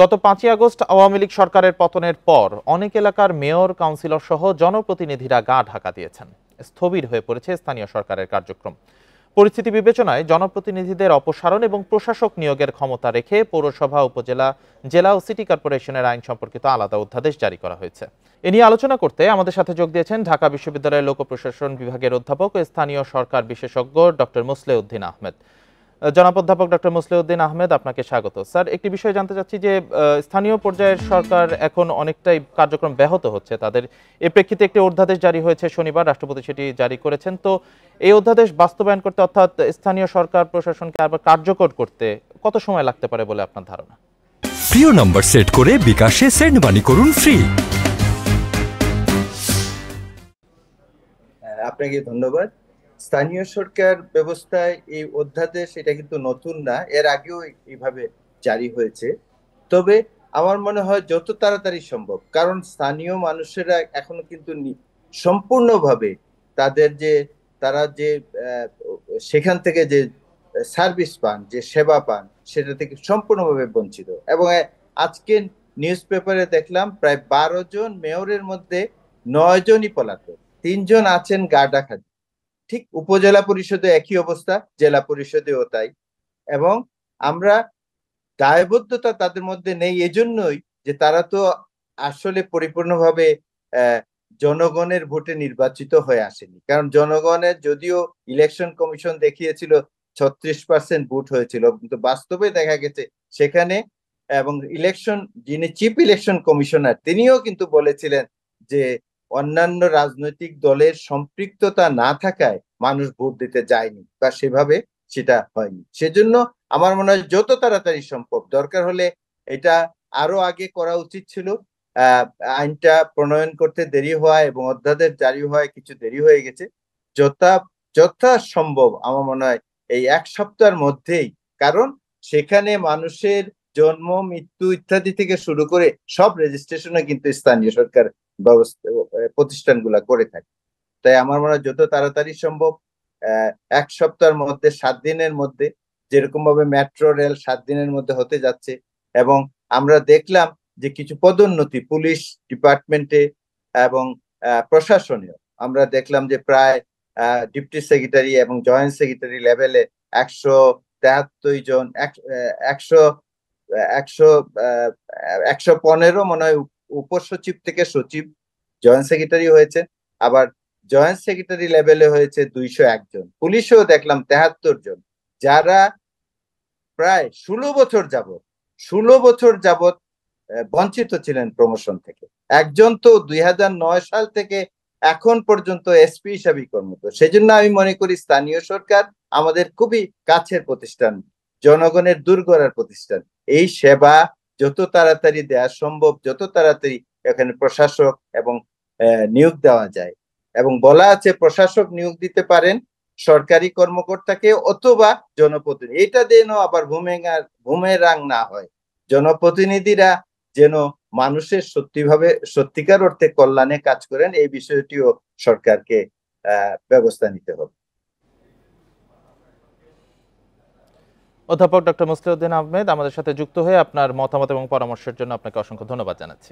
গত 5ই আগস্ট আওয়ামী লীগ সরকারের পতনের পর অনেক এলাকার মেয়র, কাউন্সিলর সহ জনপ্রতিনিধিরা গা ঢাকা দিয়েছেন। স্থবির হয়ে পড়েছে স্থানীয় সরকারের কার্যক্রম। পরিস্থিতি বিবেচনায় জনপ্রতিনিধিদের অপসারণ এবং প্রশাসক নিয়োগের ক্ষমতা রেখে পৌরসভা, উপজেলা, জেলা ও সিটি কর্পোরেশনের আইন সম্পর্কিত আলাদা অধ্যাদেশ জারি করা হয়েছে। এ নিয়ে আলোচনা করতে আমাদের সাথে যোগ দিয়েছেন ঢাকা বিশ্ববিদ্যালয়ের লোক প্রশাসন বিভাগের অধ্যাপক ও স্থানীয় সরকার বিশেষজ্ঞ ডক্টর মুসলেউদ্দিন আহমেদ। জনাব অধ্যাপক ডক্টর মুসলেউদ্দিন আহমেদ, আপনাকে স্বাগত। স্যার, একটি বিষয় জানতে চাচ্ছি যে স্থানীয় পর্যায়ের সরকার এখন অনেকটাই কার্যক্রম ব্যাহত হচ্ছে তাদের। এ প্রেক্ষিতে একটি অধ্যাদেশ জারি হয়েছে শনিবার, রাষ্ট্রপতি সেটি জারি করেছেন। তো এই অধ্যাদেশ বাস্তবায়ন করতে, অর্থাৎ স্থানীয় সরকার প্রশাসনকে আবার কার্যকর করতে কত সময় লাগতে পারে বলে আপনার ধারণা? প্রিয় নম্বর সেট করে বিকাশে সেন্ড মানি করুন ফ্রি। আপনাকে ধন্যবাদ। স্থানীয় সরকার ব্যবস্থায় এই অধ্যাদেশ এটা কিন্তু নতুন না, এর আগেও এইভাবে জারি হয়েছে। তবে আমার মনে হয় যত তাড়াতাড়ি সম্ভব, কারণ স্থানীয় মানুষেরা এখনো কিন্তু সম্পূর্ণভাবে তাদের যে তারা যে সেখান থেকে যে সার্ভিস পান, যে সেবা পান, সেটা থেকে সম্পূর্ণভাবে বঞ্চিত। এবং আজকে নিউজ পেপারে দেখলাম প্রায় 12 জন মেয়রের মধ্যে 9 জনই পলাতক, 3 জন আছেন গা ঢাকা। ঠিক উপজেলা পরিষদে একই অবস্থা, জেলা পরিষদেও তাই। এবং আমরা দায়বদ্ধতা তাদের মধ্যে নেই এজন্যই যে তারা তো আসলে পরিপূর্ণভাবে জনগণের ভোটে নির্বাচিত হয়ে আসেনি। কারণ জনগণের যদিও ইলেকশন কমিশন দেখিয়েছিল 36% ভোট হয়েছিল, কিন্তু বাস্তবে দেখা গেছে সেখানে, এবং যিনি চিফ ইলেকশন কমিশনার তিনিও কিন্তু বলেছিলেন যে অন্যান্য রাজনৈতিক দলের সম্পৃক্ততা না থাকায় মানুষ ভোট দিতে যায়নি বা সেভাবে সেটা হয়নি। সেজন্য আমার মনে হয় যত তাড়াতাড়ি সম্ভব, দরকার হলে এটা আরো আগে করা উচিত ছিল। আইনটা প্রণয়ন করতে দেরি হওয়া এবং অধ্যাদেশ জারি হওয়ায় কিছু দেরি হয়ে গেছে। যথাসম্ভব আমার মনে হয় এই 1 সপ্তাহের মধ্যেই, কারণ সেখানে মানুষের জন্ম, মৃত্যু ইত্যাদি থেকে শুরু করে সব রেজিস্ট্রেশনে কিন্তু স্থানীয় সরকার ব্যবস্থা প্রতিষ্ঠানগুলা করে থাকে। তাই আমার মনে হয় যত তাড়াতাড়ি সম্ভব 1 সপ্তাহের মধ্যে, 7 দিনের মধ্যে, যেরকম ভাবে মেট্রো রেল 7 দিনের মধ্যে হতে যাচ্ছে। এবং আমরা দেখলাম যে কিছু পদোন্নতি পুলিশ ডিপার্টমেন্টে এবং প্রশাসনেও আমরা দেখলাম যে প্রায় ডিপটি সেক্রেটারি এবং জয়েন্ট সেক্রেটারি লেভেলে 173 জন, 115 মনে হয় উপসচিব থেকে সচিব জয়েন্ট সেক্রেটারি হয়েছে। আবার জয়েন্ট সেক্রেটারি লেভেলে হয়েছে 201 জন। পুলিশেও দেখলাম 73 জন, যারা প্রায় 16 বছর যাবত বঞ্চিত ছিলেন প্রমোশন থেকে। একজন তো 2009 সাল থেকে এখন পর্যন্ত এসপি হিসাবে কর্মরত। সেজন্য আমি মনে করি স্থানীয় সরকার আমাদের খুবই কাছের প্রতিষ্ঠান, জনগণের দূরগড়ার প্রতিষ্ঠান। এই সেবা যত তাড়াতাড়ি দেওয়া সম্ভব, যত তাড়াতাড়ি এখানে প্রশাসক এবং নিয়োগ দেওয়া যায়। এবং বলা আছে প্রশাসক নিয়োগ দিতে পারেন সরকারি কর্মকর্তাকে অথবা জনপ্রতিনিধি। এটা যেন আবার বুমেরাং না হয়, জনপ্রতিনিধিরা যেন মানুষের সত্যিকার অর্থে কল্যাণে কাজ করেন, এই বিষয়টিও সরকারকে ব্যবস্থা নিতে হবে। অধ্যাপক ডক্টর মুসলেউদ্দিন আহমেদ, আমাদের সাথে যুক্ত হয়ে আপনার মতামত এবং পরামর্শের জন্য আপনাকে অসংখ্য ধন্যবাদ জানাচ্ছি।